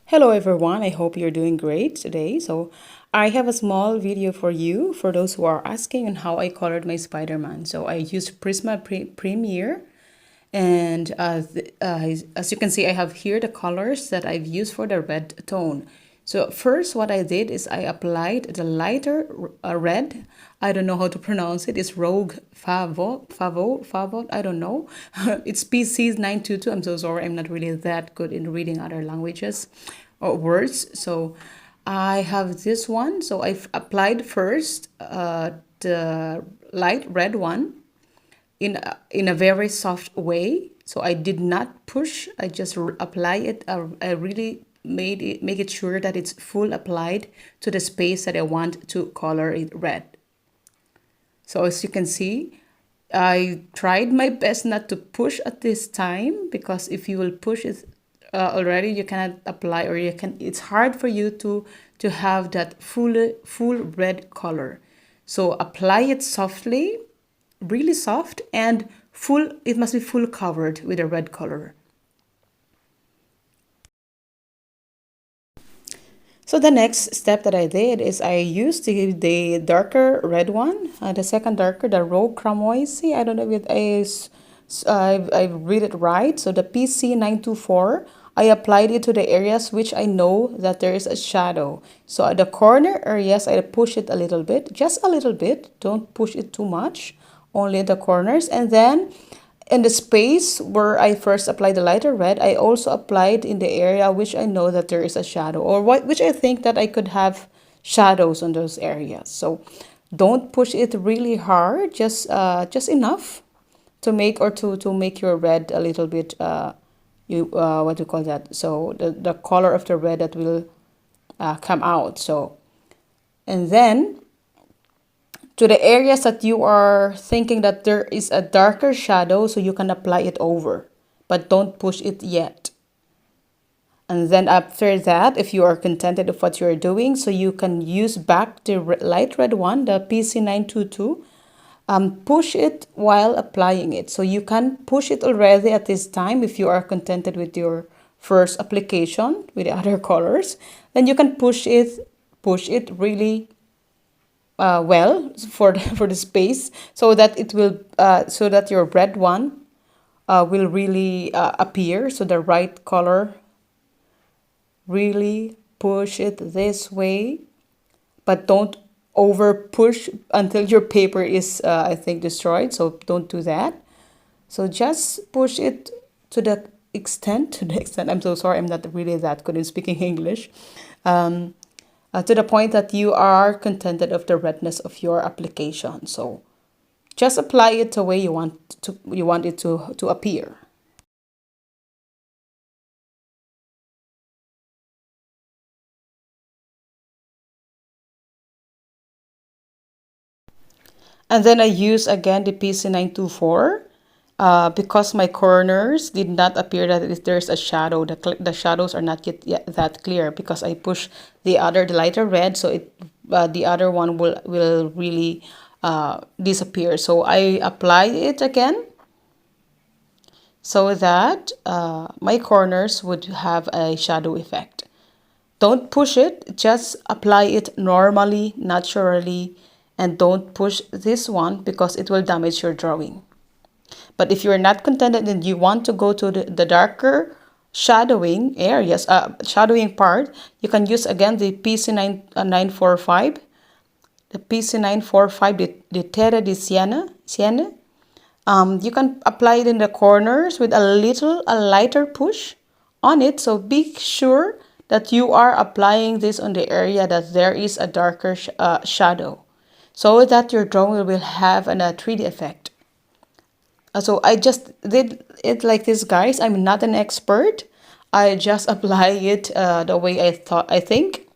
Hello everyone, I hope you're doing great today. So I have a small video for you for those who are asking on how I colored my Spider-Man. So I used Prisma Premiere and as you can see, I have here the colors that I've used for the red tone. So first what I did is I applied the lighter red. I don't know how to pronounce it. It's Rogue Favo. I don't know. It's PC922. I'm so sorry. I'm not really that good in reading other languages or words. So I have this one. So I've applied first the light red one in a very soft way. So I did not push. I just apply it. I really make it sure that it's full applied to the space that I want to color it red. So as you can see, I tried my best not to push at this time, because if you will push it already, you cannot apply, or you can. It's hard for you to have that full red color. So apply it softly, really soft, and full. It must be full covered with a red color. So the next step that I did is I used the darker red one, the second darker, the Rogue Cramoisi. I don't know if it is, I read it right. So the PC924, I applied it to the areas which I know that there is a shadow. So at the corner areas, I push it a little bit, just a little bit. Don't push it too much, only the corners. And then in the space where I first applied the lighter red, I also applied in the area which I know that there is a shadow, or which I think that I could have shadows on those areas. So don't push it really hard, just enough to make, or to make your red a little bit what do you call that? So the color of the red that will come out. So, and then to the areas that you are thinking that there is a darker shadow, so you can apply it over, but don't push it yet. And then after that, if you are contented with what you're doing, so you can use back the light red one, the PC922, push it while applying it. So you can push it already at this time if you are contented with your first application with the other colors. Then you can push it really well for for the space, so that it will so that your red one will really appear. So the right color, really push it this way, but don't over push until your paper is I think destroyed. So don't do that. So just push it to the extent. I'm so sorry, I'm not really that good in speaking English. um, to the point that you are contented of the redness of your application. So just apply it the way you want it to appear. And then I use again the PC924 because my corners did not appear that there's a shadow. The shadows are not yet that clear, because I push the lighter red, so the other one will really disappear. So I apply it again, so that my corners would have a shadow effect. Don't push it, just apply it normally, naturally, and don't push this one, because it will damage your drawing. But if you're not contented and you want to go to the darker shadowing areas, shadowing part, you can use again the PC945, the PC945, the Terra di Siena. You can apply it in the corners with a lighter push on it. So be sure that you are applying this on the area that there is a darker shadow, so that your drawing will have a 3D effect. So I just did it like this, guys. I'm not an expert. I just apply it the way I think,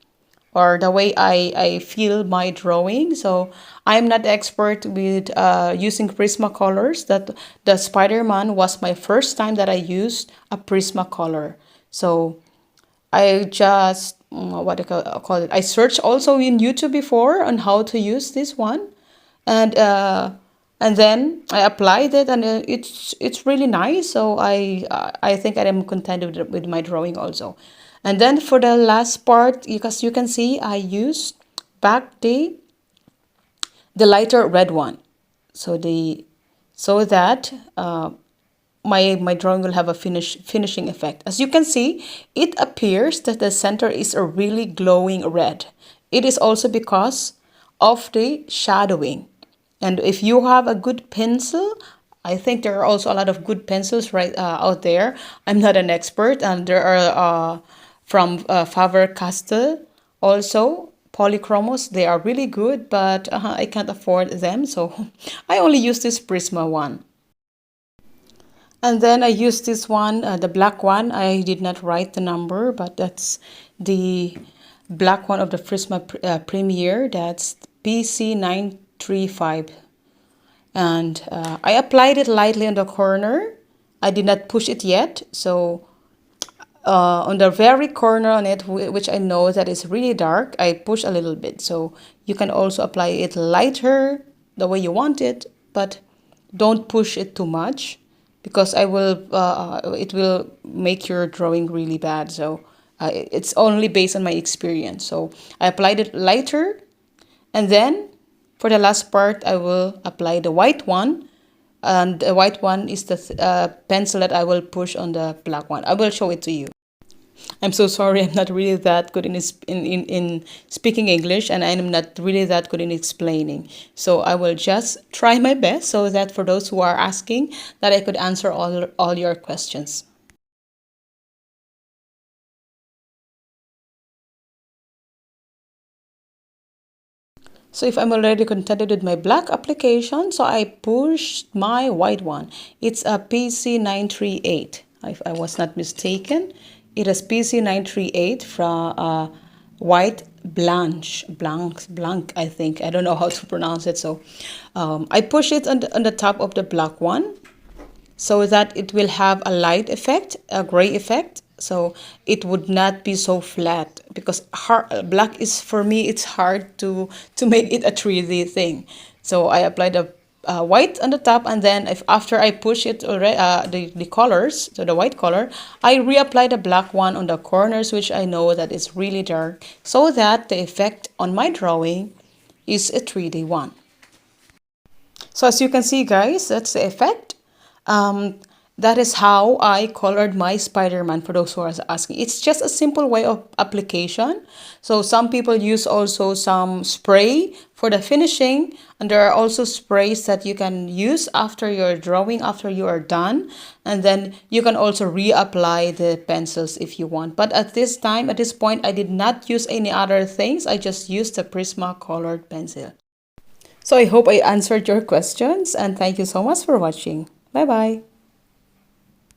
or the way I feel my drawing. So I'm not expert with using Prisma colors. That the Spider-Man was my first time that I used a Prisma color. So I just what do you call it? I searched also in YouTube before on how to use this one, and uh, and then I applied it, and it's really nice. So I think I am content with my drawing also. And then for the last part, because you can see I used back the lighter red one, so the so that my drawing will have a finishing effect. As you can see, it appears that the center is a really glowing red. It is also because of the shadowing. And if you have a good pencil, I think there are also a lot of good pencils right out there. I'm not an expert, and there are from Faber-Castell also polychromos. They are really good, but I can't afford them, so I only use this Prisma one. And then I used this one, the black one. I did not write the number, but that's the black one of the Prisma Premier. That's PC935. And I applied it lightly on the corner. I did not push it yet. So on the very corner on it, which I know that is really dark, I push a little bit. So you can also apply it lighter the way you want it, but don't push it too much because it will make your drawing really bad. So it's only based on my experience. So I applied it lighter, and then for the last part, I will apply the white one. And the white one is the pencil that I will push on the black one. I will show it to you. I'm so sorry. I'm not really that good in speaking English, and I'm not really that good in explaining. So I will just try my best so that for those who are asking, that I could answer all your questions. So if I'm already contented with my black application, so I pushed my white one. It's a PC938. If I was not mistaken, it is PC938 from white blanc, I think. I don't know how to pronounce it. So I push it on the top of the black one, so that it will have a light effect, a gray effect. So it would not be so flat because black is, for me, it's hard to make it a 3D thing. So I applied a white on the top, and then if after I push it already, the colors, so the white color, I reapply the black one on the corners, which I know that is really dark, so that the effect on my drawing is a 3D one. So as you can see, guys, that's the effect. Um, that is how I colored my Spider-Man, for those who are asking. It's just a simple way of application. So some people use also some spray for the finishing, and there are also sprays that you can use after your drawing, after you are done. And then you can also reapply the pencils if you want. But at this time, at this point, I did not use any other things. I just used the Prisma colored pencil. So I hope I answered your questions, and thank you so much for watching. Bye bye.